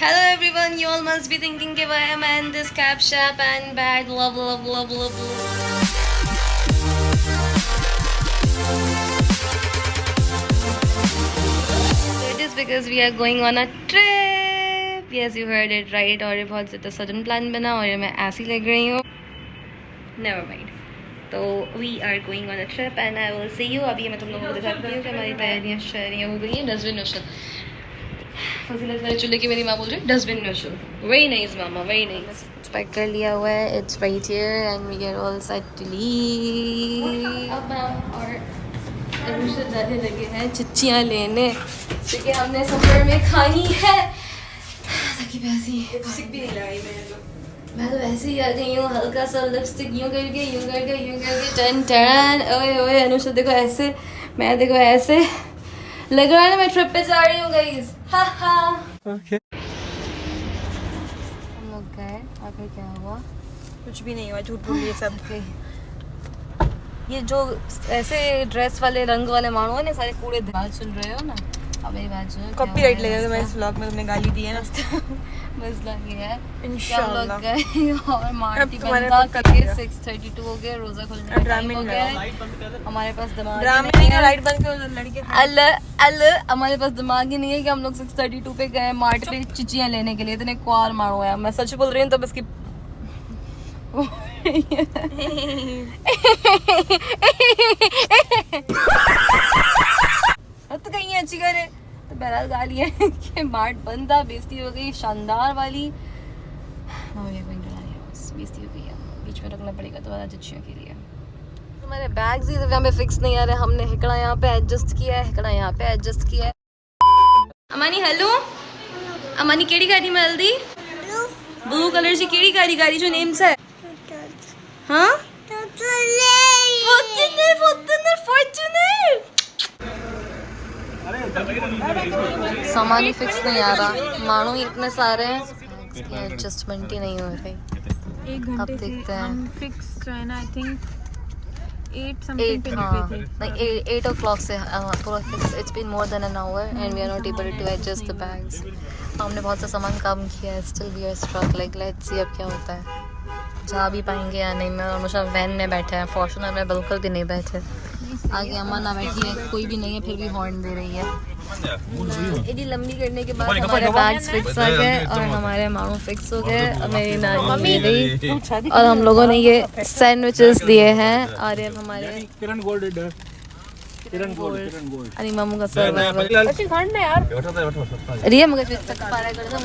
Hello everyone, you all must be thinking कि why am I in this cap shop and bag blah blah blah blah blah. So it is because we are going on a trip. Yes, you heard it right. और ये बहुत ज़्यादा sudden plan बना और ये मैं ऐसी लग रही हूँ. Never mind. तो we are going on a trip and I will see you. अभी मैं तुम लोगों को दिखाती हूँ कि हमारी तैयारियाँ शायरियाँ हो गई हैं. डस्टबिन नौशल फजीलत वाले चूल्हे की मेरी माँ बोल रही है डस्टबिन नौशल. वेरी नाइस मामा, वेरी नाइस. पैक कर लिया हुआ है. It's right here and we are all set to leave. अब और अनुषा जाने लगे हैं चिच्चियाँ लेने क्योंकि हमने सफर में खानी है. ताकि पैसी लिपस्टिक भी नहीं लगाई मैं तो वैसे ही आ गई हूँ. हल्का सा लिपस्टिक यूँ करके टन टन. ओए ओए अनुषा देखो ऐसे, मैं देखो ऐसे लग रहा है ना मैं ट्रिप पे जा रही हूँ गाइस. हा हा. ओके. हम लोग गए और फिर क्या हुआ? कुछ भी नहीं हुआ, झूठ बोल ये सब. ये जो ऐसे ड्रेस वाले रंग वाले मानो है ना सारे कूड़े. बात सुन रहे हो ना? अब ये बात सुनो. कॉपीराइट लगेगा मैं इस व्लॉग में तुमने गाली दी है ना. मसला ये है इंशाल्लाह. हम लोग गए और मार्टी तुम्हारे बंदा पास करके कब 6:32 हो गए. रोजा खुलने का टाइम हो गया है. हमारे पास दिमाग ड्रामे नहीं नहीं है. लाइट बंद करो लड़के. हमारे पास दिमाग ही नहीं है कि हम लोग 6:32 पे गए मार्ट पे चिचियाँ लेने के लिए. इतने क्वार मारो यार. मैं सच बोल रही हूँ. तो बस की तो कहीं अच्छी करे. तो बहरहाल गाली है कि मार्ट बंद था. बेइज्जती हो गई शानदार वाली. बेइज्जती हो गई है. बीच में रखना पड़ेगा दोबारा चिचियों के लिए. हमारे बैग्स ही यहाँ पे फिक्स नहीं आ रहे. हमने हिकड़ा यहाँ पे एडजस्ट किया है, हिकड़ा यहाँ पे एडजस्ट किया है. अमानी हेलो. अमानी केड़ी गाड़ी में हल्दी ब्लू कलर सी केड़ी गाड़ी जो नेम्स है. हाँ सामान ही फिक्स नहीं आ रहा. मानो ही इतने सारे हैं. एडजस्टमेंट ही नहीं हो रही. 1 अब घंटे देखते से हैं. हम फिक्स जो है ना आई थिंक 8 समथिंग 8 पे हाँ निकले थे. like 8 o'clock से पूरा fix. It's been more than an hour and we are not able to adjust the bags. हमने बहुत सा सामान कम किया है. Still we are struck like let's see अब क्या होता है. जा भी पाएंगे या नहीं. मैं और मुझे वैन में बैठे हैं. फॉर्च्यूनर में बिल्कुल भी नहीं बैठे. आगे अम्मा ना बैठी है, कोई भी नहीं है, फिर भी हॉर्न दे रही है. इतनी लंबी करने के बाद हमारे बैग्स फिक्स आ गए और हमारे मामू फिक्स हो गए. मेरी नानी गई और हम लोगों ने ये सैंडविचेस दिए हैं. और ये हमारे किरण गोल्ड अरे मामू का सर्वाइवल. अच्छी ठंड है यार. रिया मगर तक पारा कर दो.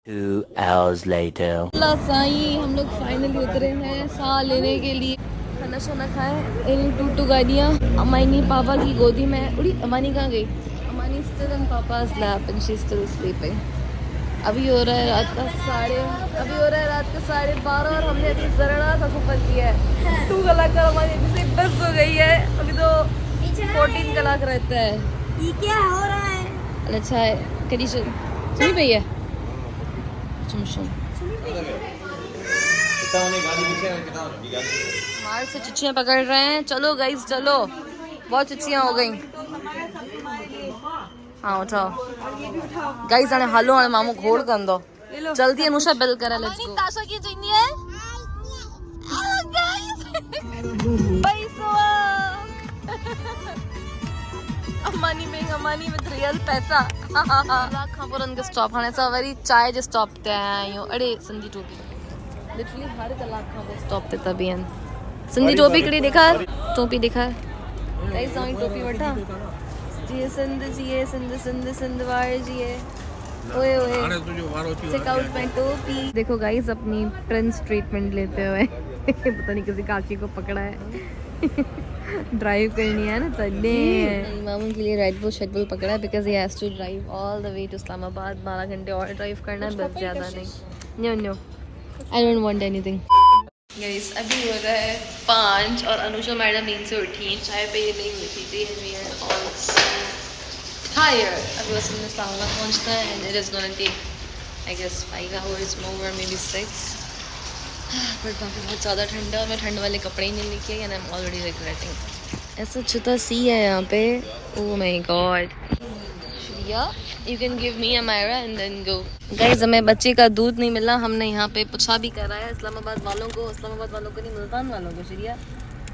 2 hours later. साई हम लोग फाइनली उतरे हैं सा लेने के लिए. खाना सोना खाए. टूटू गाड़ियाँ. अमानी पापा की गोदी में उड़ी. अमानी कहाँ गई? Amani still in papa's lap and she's still sleeping. अभी हो रहा है रात का 12:30 और हमने अभी जरा सा सफर किया है. 2 कलाक का हमारी अभी से बस हो गई है. अभी तो 14 कलाक रहता है. ये क्या हो रहा है? अच्छा है कड़ी सुनी पई है. चुमशुम मार से चिच्चियाँ पकड़ रहे हैं. चलो गाइस चलो. बहुत चिच्चियाँ हो गई. हाँ उठाओ गाइस. आने हालो आने मामू घोड़ कर दो जल्दी. अनुषा बिल करा. Let's go. ताशा की चाहिए है अम्मानी में अम्मानी विद रियल पैसा. खापुर उनके स्टॉप खाने सा वेरी चाय जो स्टॉप ते हैं यो. अरे सिंधी टोपी लिटरली हर कलाक खां वो स्टॉप ते तभी हैं. सिंधी टोपी कड़ी दिखा. टोपी दिखा गाइस. नई टोपी वठा जी. सिंध वार जी है. ओए ओए चेक आउट माय टोपी. देखो गाइस अपनी प्रिंस ट्रीटमेंट लेते हुए. पता नहीं किसी काकी को पकड़ा है. ड्राइव करनी है ना तले. मामू के लिए रेड बुल शेड बुल पकड़ा है because he has to drive all the way to Islamabad. 12 घंटे और ड्राइव करना है बस, ज़्यादा नहीं. No I don't want anything. Guys अभी हो रहा है 5 और अनुषा मैडम नींद से उठी. चाय पे ये नहीं हुई थी. We are all tired. अभी बस हमने इस्लामाबाद पहुंचना है and it is gonna take I guess 5 hours more or maybe 6. But काफ़ी बहुत ज़्यादा ठंडा. और मैं ठंड वाले कपड़े ही नहीं लेके आई and I am already regretting. ऐसा छुता सी है यहाँ पे. Oh my god. Yeah, you can give me Amira and then go. Guys, हमें बच्चे का दूध नहीं मिला. हमने यहाँ पे पूछा भी करा है इस्लामाबाद वालों को नहीं, मुल्तान वालों को. शरिया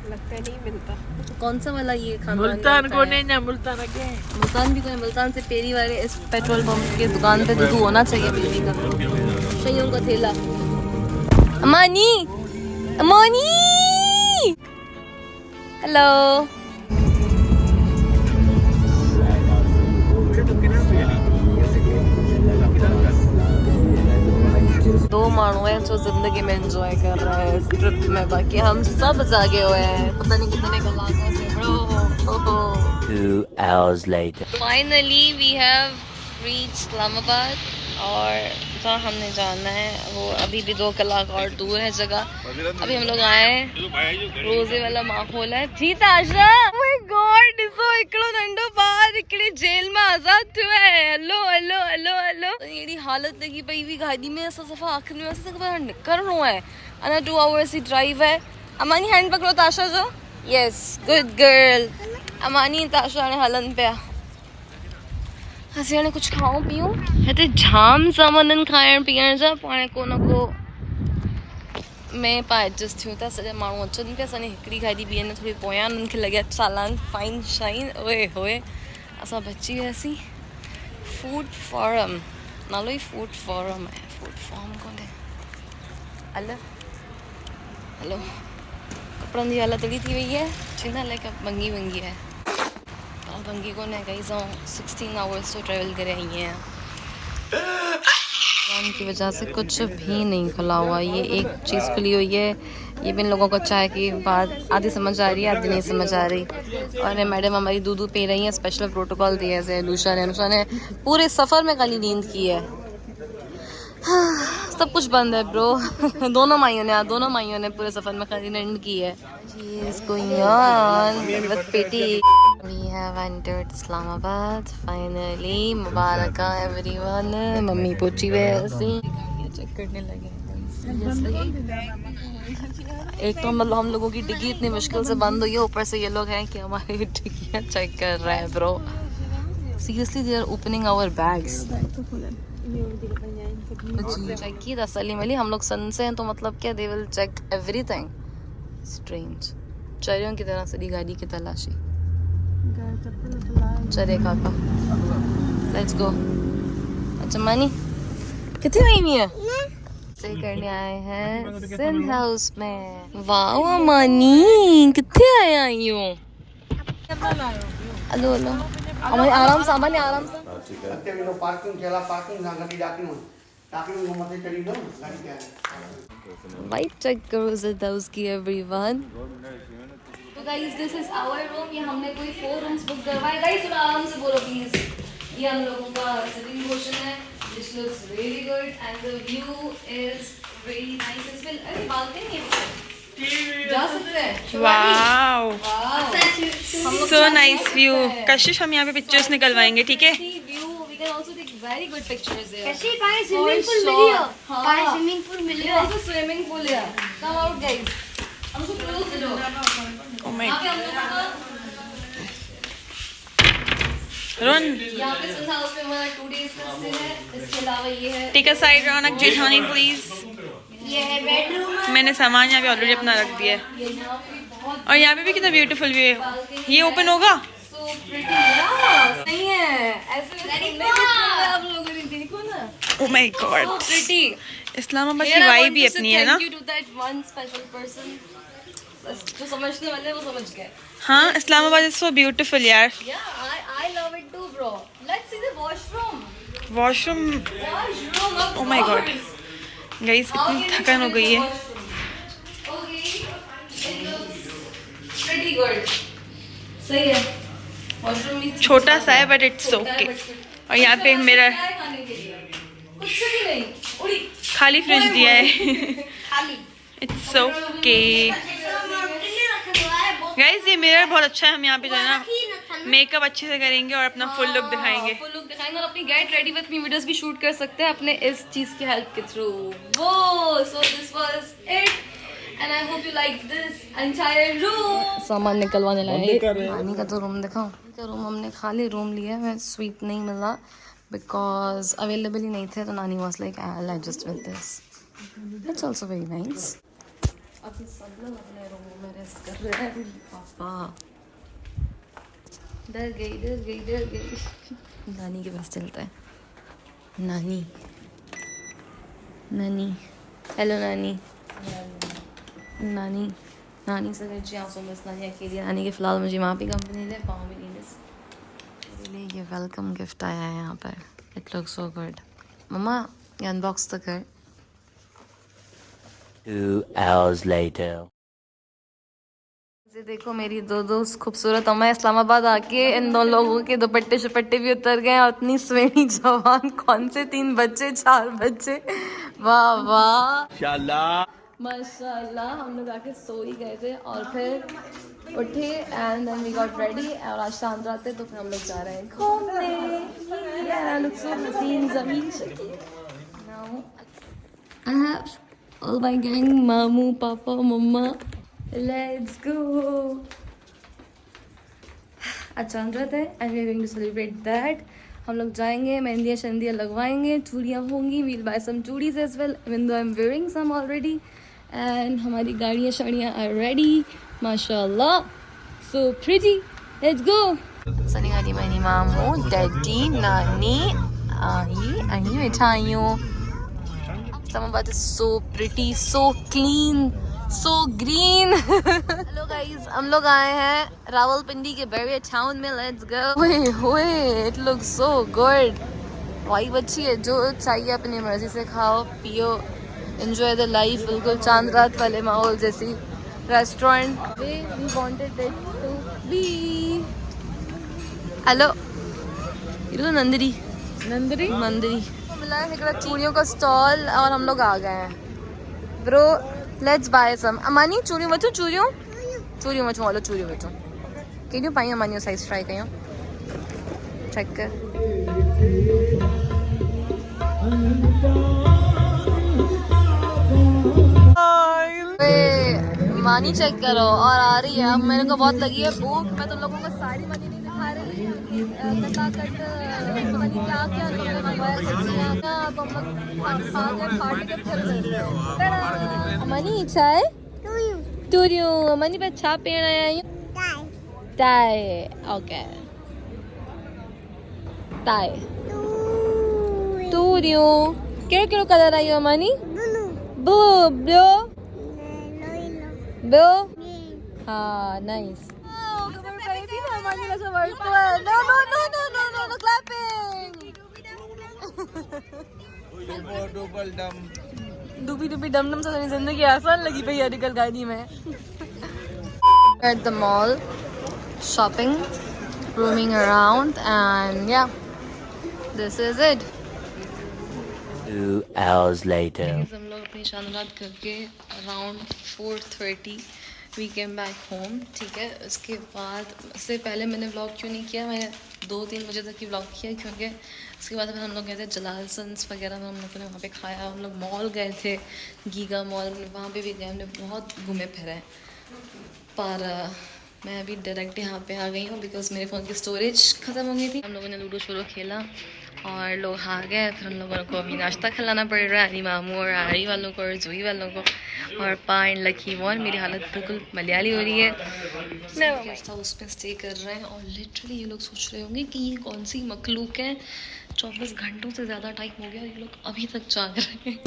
लगता नहीं मिलता. कौन सा वाला ये खाना? मुल्तान को नहीं ना, मुल्तान आगे. मुल्तान भी कोई, मुल्तान से पेरी वाले इस पेट्रोल पंप के दुकान पे दूध होना चाहिए पेरी का. शैयों का थैला. अमानी, अमानी, हेलो. दो मानू हैं जो जिंदगी में एंजॉय कर रहे हैं इस ट्रिप में, बाकी हम सब जागे हुए हैं. पता नहीं कितने कलाकों से bro. 2 hours later. Finally we have reach Islamabad और जहाँ हमने जाना है वो अभी भी 2 कलाक और दूर है जगह. अभी हम लोग आए हैं, रोजे वाला माहौल है. जी ताशा, माय गॉड, इसो इकड़ो नंढो बाहर इकड़ी जेल में आजाद थियो है. Hello hello hello hello. एड़ी हालत लगी पई हुई गाड़ी में. असां सफ़ा आखिर में असां सफ़ा निकलणो है. अना 2 आवर्स ही ड्राइव है. अमानी हैंड पकड़ो ताशा जो. Yes, good girl. अमानी ताशा ने हलन पिया. असीं हाणे कुछ खाऊं पीऊं. हिते जाम सामान खाइण पीअण जा, पाण को न को में पाण एडजस्ट थियूं था. सॼा माण्हू अचनि पिया. असांजी हिकिड़ी गाॾी ॿी आहिनि थोरी पोयां, उन्हनि खे लॻिया चालान फाइन शाइन. ओए होए, असां बची वियासीं. फूड फॉरम, नालो ई फूड फॉरम आहे, फूड फॉर्म कोन्हे. Hello hello. कपिड़नि जी हालत अहिड़ी थी वई है, चवंदा लाइक बंगी वंगी है. बंगी को ने कहीं 16 आवर्स तो ट्रैवल करे आई हैं. लॉकडाउन की वजह से कुछ भी नहीं खुला हुआ. ये एक चीज़ खुली हुई है. ये भी इन लोगों को चाय की बात आधी समझ आ रही है, आधी नहीं समझ आ रही. और ये मैडम हमारी दूध पी रही हैं. स्पेशल प्रोटोकॉल दिया है अनुषा ने पूरे सफ़र में खाली नींद की है. सब कुछ बंद है ब्रो. दोनों माइयों ने पूरे सफ़र में खाली नींद की है. इसको पेटी. We have entered Islamabad finally. Mubarak everyone. Mummy पहुंची हुई है. गाड़ियाँ चेक करने लगे. एक तो मतलब हम लोगों की डिग्गी इतनी मुश्किल से बंद हुई है, ऊपर से ये लोग हैं कि हमारी डिग्गियाँ चेक कर रहे हैं bro. Seriously, they are opening our bags. Check की तसल्ली मिली. हम लोग सन से हैं तो मतलब क्या, they will check everything. Strange. चोरियों की तरह से गाड़ी की तलाशी. चले काका, लेट्स गो. अच्छा मानी कितने महीनी है से करने आए हैं सिंध हाउस में. वाह मानी कितने आए आई हो. Hello hello. हमारे आराम से आराम से. वाइट चेक करो सिंध हाउस की एवरीवन. तो guys this is our room. ये हमने कोई 4 रूम्स बुक करवाए. गाइस थोड़ा आराम से बोलो प्लीज. ये हम लोगों का सिटिंग पोर्शन है, which looks really good and the view is really nice. इसमें अरे बालकनी है, जा सकते हैं. वाओ, हम सो नाइस व्यू. कशिश, हम यहाँ पे पिक्चर्स निकलवाएंगे, ठीक है? View we can also take very good pictures there. कशी काय स्विमिंग पूल मिलियो. काय स्विमिंग पूल मिलियो. आल्सो स्विमिंग पूल है. Come out guys. हमको क्लोज दे दो. ओ माय यहाँ पे हम लोगों का रन. यहाँ पे सिंध हाउस में हमारा 2 days का स्टे है. इसके अलावा ये है. टेक अ साइड रौनक जेठानी प्लीज. ये है बेडरूम. मैंने सामान यहाँ पे ऑलरेडी अपना रख दिया है. ये यहाँ पे बहुत और यहाँ पे भी कितना ब्यूटीफुल व्यू है. ये ओपन होगा? so pretty. यार नहीं है ऐसे में आप लोगों ने देखो ना. Oh my God, so pretty. Islamabad की वाइब भी अपनी है ना. Thank you to that one special person. जो समझने वाले वो समझ गए. हाँ, इस्लामाबाद इज सो ब्यूटीफुल यार. Yeah, I love it too, bro. Let's see the washroom. Washroom. Washroom of Oh my God. course. Guys इतनी थकान हो गई है. Okay, it looks pretty good. सही है. वॉशरूम भी छोटा सा है बट इट्स ओके. और यहाँ पे मिरर. कुछ भी नहीं. उड़ी. खाली फ्रिज दिया है. खाली. It's okay. गाइस ये मिरर बहुत अच्छा है. हम यहाँ पे जो है ना मेकअप अच्छे से करेंगे और अपना फुल लुक दिखाएंगे. फुल लुक दिखाएंगे और अपनी get ready with me videos भी शूट कर सकते हैं अपने इस चीज की हेल्प के थ्रू. वो so this was it. and I hope you like this entire room. सामान निकलवाने लाए नानी का तो रूम दिखाओ का रूम हमने खाली रूम लिया है स्वीट नहीं मिला because available ही नहीं थे तो नानी was like I'll adjust with this. It's also very nice. अभी सब लोग अपने रूमों में रेस्ट कर रहे हैं पापा डर गई नानी के पास चलता है नानी हेलो नानी से जी आंसू मिस नानी अकेली नानी के फिलहाल मुझे वहाँ भी कंपनी दे पाँव भी नहीं मिस मेरे लिए ये वेलकम गिफ्ट आया है यहाँ पर इट लुक्स सो गुड मम्मा ये अनबॉक्स तो कर 2 hours later. ये देखो मेरी दो खूबसूरत अम्मा इस्लामाबाद आके इन दोनों लोगों के दुपट्टे शुपट्टे भी उतर गए और इतनी स्वेनी जवान कौन से 3 बच्चे 4 बच्चे वाह माशाल्लाह हम लोग आके सो ही गए थे और फिर उठे and then we got ready और आज शाम रात है तो फिर हम लोग जा रहे हैं घूमने यार लुक सो हसीन ज़मीन now I have all my gang मामू पापा मम्मा लेट्स गो आज चांद रात है and we are going to celebrate that हम लोग जाएंगे मेहंदियाँ शंदियाँ लगवाएंगे चूड़ियाँ होंगी वील बाय सम चूड़ीज as well even though I am wearing some already and हमारी गाड़ियाँ शाड़ियाँ आर रेडी माशाल्लाह सो प्रिटी लेट्स गो सनी गाड़ी मैनी मामू डैडी नानी आई मिठाइयों Islamabad is so pretty, so clean, so green. Hello guys, हम लोग आए हैं रावलपिंडी के बैरियर टाउन में. Let's go. Wait, it looks so good. Vibe अच्छी है जो चाहिए अपनी मर्जी से खाओ पियो enjoy the life. बिल्कुल चांद रात वाले माहौल जैसी restaurant we wanted it to be. Hello ये तो नंदरी मिला है एक चूड़ियों का स्टॉल और हम लोग आ गए हैं ब्रो लेट्स बाय सम अमानी चूड़ियों वठूं हलो चूड़ियों वठूं केॾियूं पायूं अमानियूं साइज़ ट्राई कयूं चेक कर मानी चेक करो और आ रही है अब मेरे को बहुत लगी है भूख मैं तुम लोगों को सारी मनी नहीं दिखा रही कटाकट पता नहीं क्या क्या लोगों ने मंगवाया सब्जियां तो हम लोग खा के फिर मनी चाय टूरियो मनी पे छा पीण आया आहियूं टाई ओके टाई टूरियो कहिड़ो कहिड़ो कलर आयो मनी ब्लू ॿियो हा नाइस डूबी डम डम से जिंदगी आसान लगी पई अॼुकल्ह गाड़ी में at the mall shopping roaming around and yeah this is it 2 hours later. हम लोग अपनी शानदार करके around 4:30 we came back home ठीक है उसके बाद उससे पहले मैंने व्लॉग क्यों नहीं किया मैंने 2-3 बजे तक ही व्लॉग किया क्योंकि उसके बाद फिर हम लोग गए थे जलालसंस वगैरह में हम लोगों ने वहाँ पे खाया हम लोग मॉल गए थे गीगा मॉल वहाँ पे भी गए हमने बहुत घूमे फिरे पर मैं अभी डायरेक्ट यहाँ पे आ गई हूँ बिकॉज मेरे फ़ोन की स्टोरेज ख़त्म हो गई थी हम लोगों ने लूडो शूडो खेला और लोग हार गए फिर हम लोगों को अभी नाश्ता खिलाना पड़ रहा है अली मामू और आरी वालों को और जुई वालों को और पाइन लकी और मेरी हालत बिल्कुल मलयाली हो रही है गेस्ट हाउस में स्टे कर रहे हैं और लिटरली ये लोग सोच रहे होंगे कि ये कौन सी मखलूक है 24 घंटों से ज़्यादा टाइम हो गया ये लोग अभी तक जाग रहे हैं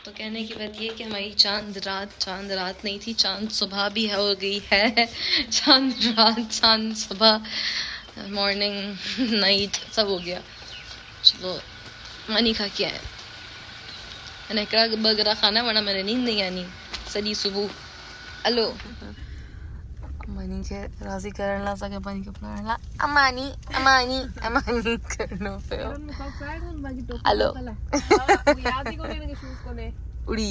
तो कहने की बात ये कि हमारी चांद रात नहीं थी चांद सुबह भी हो गई है चांद रात चांद सुबह मॉर्निंग नाइट सब हो गया चलो मानी खा के आए मैंने हिकिड़ा बगरा खाना वरना मैंने नींद नहीं आनी सॼी सुबुह हलो मनी खे राज़ी करण लाइ असांखे पंहिंजी कपिड़ा लाइ अमानी अमानी अमानी करिणो पियो हलो उड़ी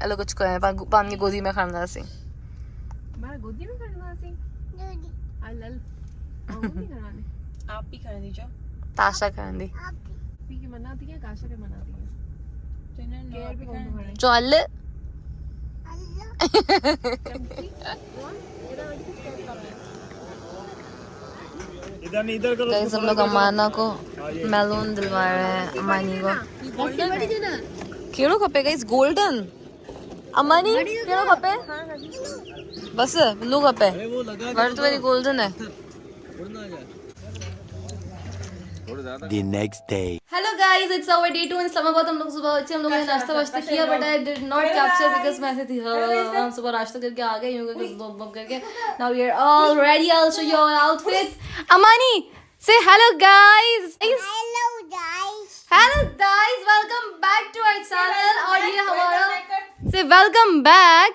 हलो कुझु कयो पंहिंजी गोदी में खणंदासीं आप भी कर दीजिए ताशा खणंदी पी के मना दिया काशा के मना दिया चो हल इधर नहीं इधर करो गाइस हम लोग अमाना को मेलोन दिलवा रहे हैं अमानी को केड़ो खपे गाइस गोल्डन अमानी केड़ो खपे बस ब्लू खपे वर्थ वेरी गोल्डन है The next day. Hello guys it's our day 2 in Islamabad हम लोग सुबह उठे हम लोगों ने नाश्ता वाश्ता किया but I did not capture because मैं ऐसे थी हम सुबह नाश्ता करके आ गए यूं करके now we are all ready I will show you our outfits Amani से hello guys hello guys welcome back to our channel और ये हमारा से वेलकम बैक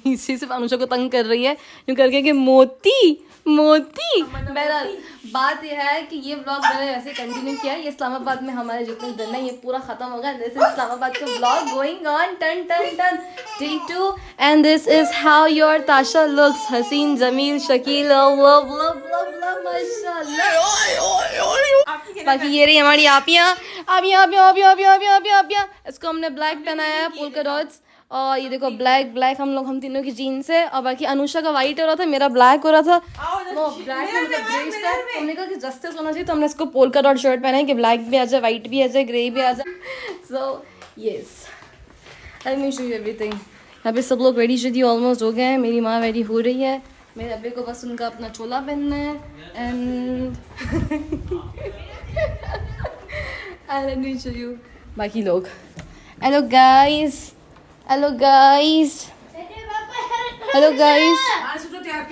इसी सिर्फ अनुषा को तंग कर रही है यूं करके कि मोती बहरहाल बात यह है कि ये व्लॉग मैंने वैसे कंटिन्यू किया है ये इस्लामाबाद में हमारे जितने दिन है ये पूरा खत्म होगा दिस इज इस्लामाबाद का व्लॉग गोइंग ऑन टन day 2 and this is how your Tasha looks हसीन जमील शकील लव माशाल्लाह बाकी ये रही हमारी आपियाँ इसको हमने ब्लैक पहनाया है पोल्का डॉट्स और ये देखो ब्लैक हम तीनों की जीन्स है और बाकी अनुषा का वाइट हो रहा था मेरा ब्लैक हो रहा था वो ब्लैक में मतलब ग्रेस था हमने कहा कि जस्टिस होना चाहिए तो हमने इसको पोल्का डॉट शर्ट पहना है कि ब्लैक भी आ जाए वाइट भी आ जाए ग्रे भी आ जाए so yes let me show you everything यहाँ पे सब लोग रेडी शेडी ऑलमोस्ट हो गए हैं मेरी माँ रेडी हो रही है मेरे अब्बे को बस उनका अपना चोला पहनना है and let me show you बाकी लोग हेलो गाइस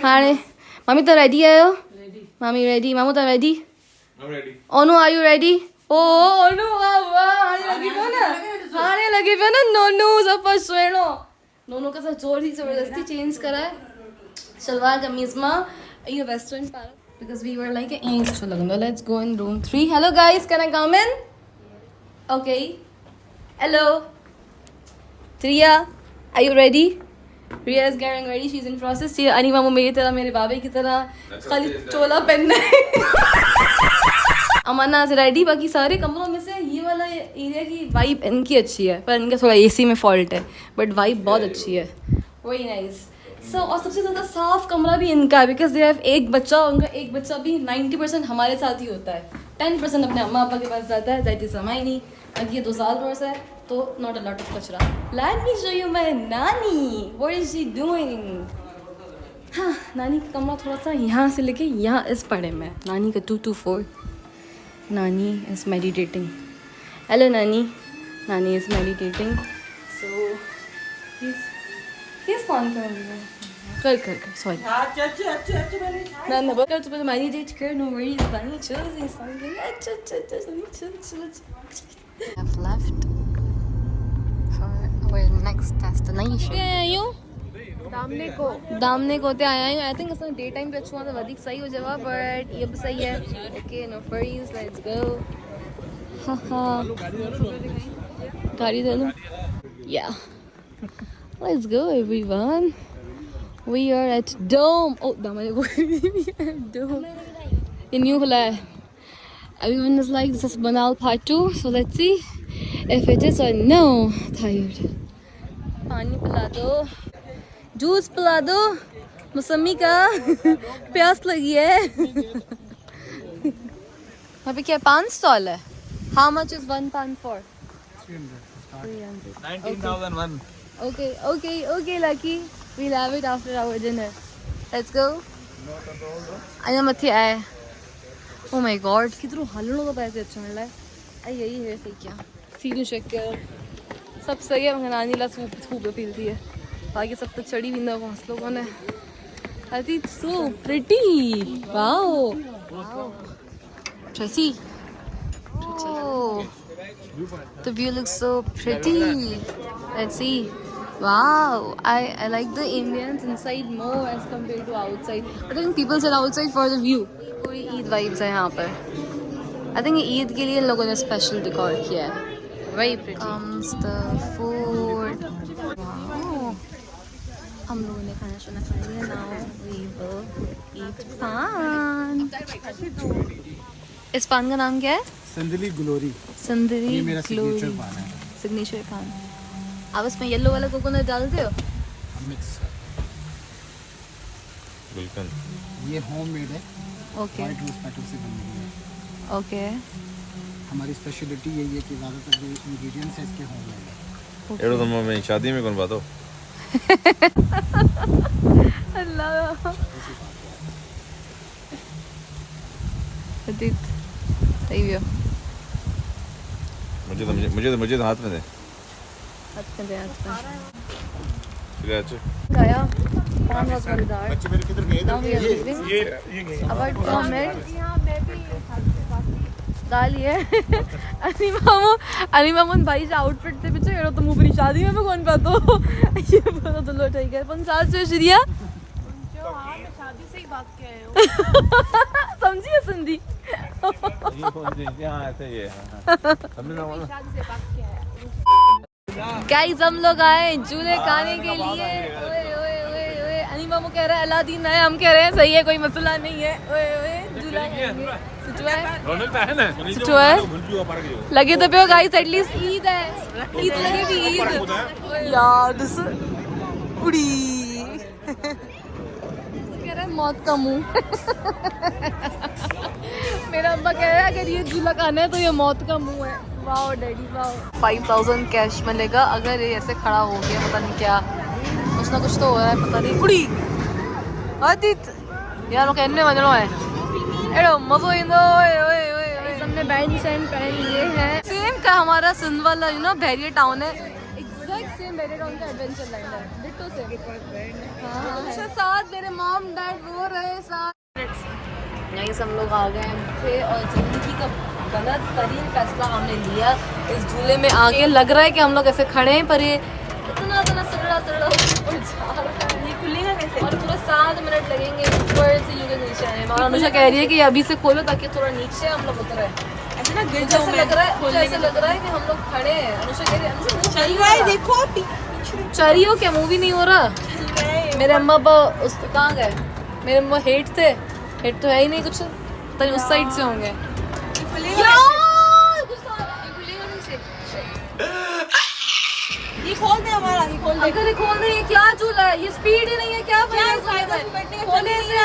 हाँ मम्मी तो रेडी आयो मम्मी रेडी मामू तो रेडी ओनू आर यू रेडी ओ ओनू हाणे लगे पियो ना नोनू सफ़ा सुहिणो नोनू का सब जोर थी ज़बरदस्ती चेंज कराए सलवार कमीज़ मां इहो वेस्टर्न पारो बिकॉज वी वर लाइक ईअं सुठो लॻंदो let's go in room 3 hello guys can I come in okay hello Riya, are you ready? Riya is getting ready. She's in process. ये अनी मामू मेरी तरह मेरे बाबे की तरह खाली चोला पहनना है अमाना से रेडी बाकी सारे कमरों में से ये वाला एरिया की वाइब इनकी अच्छी है पर इनका थोड़ा एसी में फॉल्ट है बट वाइब बहुत अच्छी है वेरी नाइस सो और सबसे ज़्यादा साफ कमरा भी इनका है बिकॉज दे हैव एक बच्चा उनका एक बच्चा भी 90% हमारे साथ ही होता है 10% अपने अम्मा पापा के पास जाता है दैट इज़ हमारी अगर ये 2 साल बरस है तो नॉट अ लॉट ऑफ कचरा let me show you my नानी व्हाट इज शी डूइंग हाँ नानी का कमरा थोड़ा सा यहाँ से लेके यहाँ इस पड़े में नानी का 224 नानी इज मेडिटेटिंग हेलो नानी इज मेडिटेटिंग सो किस कौन कर सॉरी ना कर तो मेडिटेट कर नो वरीज नानी chill have left for our next destination. आयो दामने को ते आया हूं आई थिंक असां डे टाइम पे अचूं त वधीक सही हो जावा बट ये भी सही है okay no worries let's go गाड़ी दे लो या let's go everyone we are at डोम ओ दामने को डोम ये न्यू खुला है Everyone is like, this is Banal part 2, so let's see if it is or no. Tired. पानी पिला दो, जूस पिला दो, मौसमी का प्यास लगी है। यहाँ पे क्या पान स्टॉल है? How much is 1 pan for? 300. 19,001. Okay, Lucky. We'll have it after our dinner. Let's go. अरे मथे आए। Oh my God, कितने हलड़ों का पैसे अच्छा मिल रहा है। यही है सही क्या? सीधू चेक कर। सब सही है मगर नानी ला सूप पीलती है। बाकी सब तो चढ़ी भी ना घोंस लोगों ने। I think so pretty. Wow. Tracy. Oh, the view looks so pretty. Let's see. Wow, I like the Indians inside more as compared to outside. I think people said outside for the view. पूरी Eid vibes है यहाँ पर I think Eid के लिए इन लोगों ने special decor किया है very pretty comes the food हम लोगों ने खाना शुरू खा लिया नाउ वी विल ईट पान इस पान का नाम क्या है संदली ग्लोरी संदली ये मेरा सिग्नेचर पान है सिग्नेचर पान अब इसमें येलो वाला कोकोनट डालते हो? मिक्स गुलकंद ये होममेड है, ओके व्हाइट रोज पेटल से बनी हुई है। ओके हमारी स्पेशलिटी यही है कि ज़्यादातर जो इंग्रेडिएंट्स है इसके होममेड है। एड़ो तो मैं शादी में कौन बात हो अल्लाह अतीत सही भी हो मुझे तो हाथ में दे अच्छे दे अच्छा चले अच्छे गया पान वाज मजेदार बच्चे मेरे किधर गए? नाउ वी आर लीविंग ये अबाउट कमेंट डालिए अनिमामुन भाई जो आउटफिट थे पीछे एड़ो तो मुंह शादी में कौन पातो ये बोलो तो लो ठीक है 5 साल से श्रिया शादी से ही भाग के आए हो समझिए सिंधी ये कौन सी हां ऐसे ये हमने ना बोला शादी से भाग के आए गाइस हम लोग आए झूले खाने के लिए ओए ओए ओए ओए अनिमामू कह रहा है अलादीन है हम कह रहे हैं सही है कोई मसला नहीं है ओए ओए झूला लगे तो पे गाइस एटलीस्ट ईद है ईद लगे भी ईद यार दिस उड़ी कह रहा है मौत का मुंह मेरा अब्बा कह रहा है अगर ये झूला खाना है तो ये मौत का मुंह है वाओ डैडी वाओ 5000 कैश मिलेगा अगर ये ऐसे खड़ा हो गया पता नहीं क्या कुछ ना कुछ तो हो रहा है पता नहीं उड़ी अतीत यार वो कहने वजनो है एड़ो मजो इंदो ओए ओए ओए हमने बैंड शैंड पहन लिए हैं सेम का हमारा सिंध वाला यू नो बैरियर टाउन है एग्जैक्ट सेम बैरियर टाउन का एडवेंचर लैंड है डिट्टो सेम हां उसके साथ मेरे मॉम डैड रो रहे साथ यहीं से हम लोग आ गए थे और जिंदगी का गलत तरीन फैसला हमने लिया इस झूले में आगे लग रहा है कि हम लोग ऐसे खड़े हैं पर ये इतना सड़ा ये खुलेगा कैसे और पूरा 7 मिनट लगेंगे ऊपर से यूं नीचे आने में और अनुषा कह रही है कि अभी से खोलो ताकि थोड़ा नीचे हम लोग उतरे ऐसे ना गिर जाओ लग रहा है ऐसे लग रहा है कि हम लोग खड़े हैं अनुषा कह रही है चल रहा है देखो चरियो क्या मूवी नहीं हो रहा मेरे अम्मा अब्बा उस कहाँ गए मेरे अम्मा हेट थे हेट तो है ही नहीं कुछ तो उस साइड से होंगे ये खोल दे हमारा ये खोल दे अगर ये खोल दे ये क्या झूला है ये स्पीड ही नहीं है क्या खोले से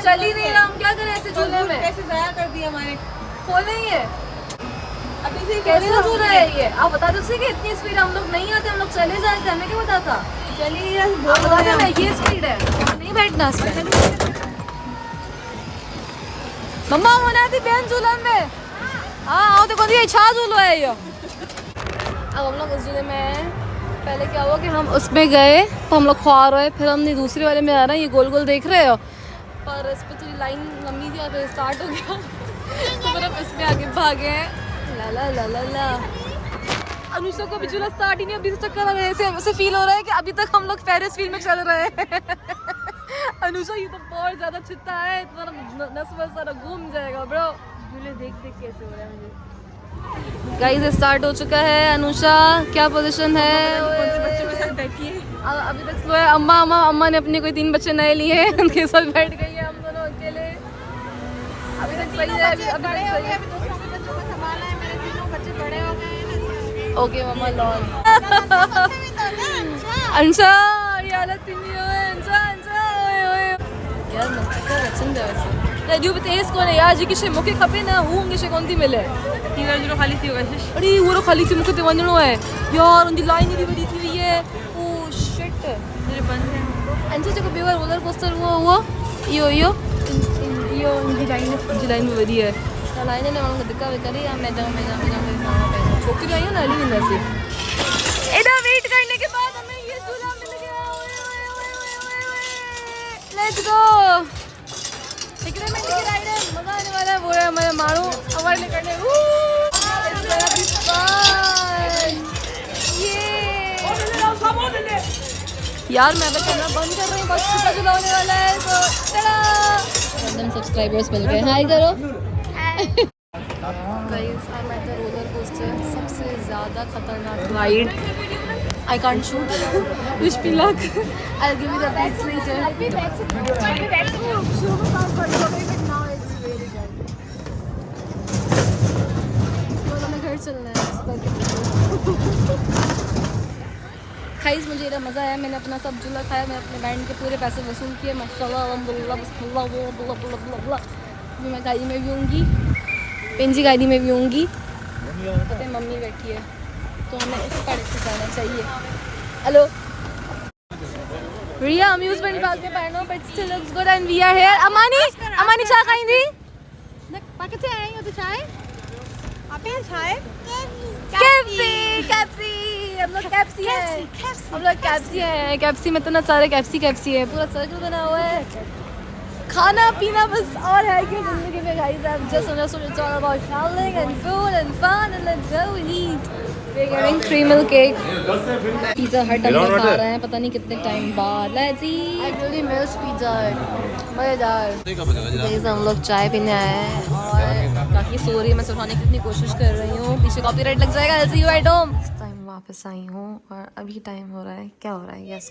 चल ही नहीं रहा हम क्या करें ऐसे झूले में पैसे जाया कर दिए हमारे खोले ही है अभी से कैसा झूला है ये आप बता दो कि इतनी स्पीड हम लोग नहीं आते हम लोग चले जाते हमें क्या पता था चलिए ये स्पीड है नहीं बैठना इसमें मम्मा होना थी बहन झूला में हाँ आओ तो कौन छा झूलो है ये अब हम लोग उस झूले में पहले क्या हुआ कि हम उसमें गए तो हम लोग ख्वा रहे फिर हमने दूसरे वाले में आ रहे हैं ये गोल गोल देख रहे हो पर इस पर थोड़ी लाइन लंबी थी और फिर स्टार्ट हो गया तो फिर हम इसमें आगे भागे हैं ला ला ला ला ला अनुषा को भी झूला स्टार्ट ही नहीं अभी से चक्कर लग रहा है ऐसे फील हो रहा है कि अभी तक हम लोग फेरिस व्हील में चल रहे हैं अनुषा ये तो बहुत ज्यादा छिता है तुम्हारा नस वस सारा घूम जाएगा ब्रो झूले देख देख कैसे हो रहा है मुझे गाइस स्टार्ट हो चुका है अनुषा क्या पोजीशन है बच्चों के साथ बैठी है अभी तक स्लो है अम्मा ने अपने कोई 3 बच्चे नए लिए हैं उनके साथ बैठ गई है हम दोनों अकेले अभी तक सही है अभी तक सही है बच्चों को संभालना है मेरे तीनों बच्चे बड़े हो गए हैं ओके मम्मा लॉन अंशा ये हालत नहीं है अंशा ओए ओए यार मक्का रचन दे वैसे रेडियो पे तेज कोन है यार जी की शे मुके खपे ना होंगे शे कोन थी मिले तीन जो खाली थी वैसे अरे वो खाली थी मुके ते वंजणो है यार उनकी लाइन ही बड़ी थी हुई है ओ शिट मेरे बंद है अंशा जो बेवर रोलर कोस्टर वो यो उनकी लाइन में वधी है लाइन ने मांग दिक्का वे करी या मैं जाऊं छोकरी आई है ना अली से एडा वेट करने के बाद हमें ये झूला मिल गया लेट्स गो एग्रीमेंट की राइड है मजा आने वाला है वो है हमारे मारू अवार्ड करने ये यार मैं अगर कैमरा बंद कर रही हूँ बस झूला झूला होने वाला है तो चला रैंडम सब्सक्राइबर्स मिल गए हाय करो guys I am at the roller coaster सबसे ज़्यादा खतरनाक ride I can't shoot. Wish me luck. I'll give you the pics later. I'll be back. Show me fast but now it's very good. तो हमें घर चलना है guys मुझे इतना मज़ा आया, मैंने अपना सब जुला खाया, मैं अपने बैंड के पूरे पैसे वसूल किए माशाल्लाह अल्हम्दुलिल्लाह बिस्मिल्लाह अल्लाह। अभी मैं गाड़ी में भी होंगी, पेंजी गाड़ी में भी होंगी, पता है मम्मी बैठी है तो हमें इस गाड़ी से जाना चाहिए। हेलो रिया अम्यूजमेंट पार्क में पढ़ना but still looks good and we are here. Amani चाय खाएंगी? पाकिस्तान आई हो तो चाय आप यहाँ चाय कैप्सी हम लोग कैप्सी है, हम लोग कैप्सी है। कैप्सी में इतना सारे कैप्सी है, पूरा सर्कल बना हुआ है। खाना पीना बस और है कि जिंदगी में गाइस आप just it's all about traveling and food and fun and let's go and eat. We're getting 3 milk cake. Pizza Hut हम लोग खा रहे हैं पता नहीं कितने टाइम बाद। Let's eat. I really miss Pizza Hut. मजेदार। गाइस हम लोग चाय पीने आए हैं और काफ़ी सो रही मैं सुनाने की इतनी कोशिश कर रही हूँ, पीछे कॉपीराइट लग जाएगा। I'll see you at home. इस टाइम वापस आई हूँ और अभी टाइम हो रहा है, क्या हो रहा है? Yes.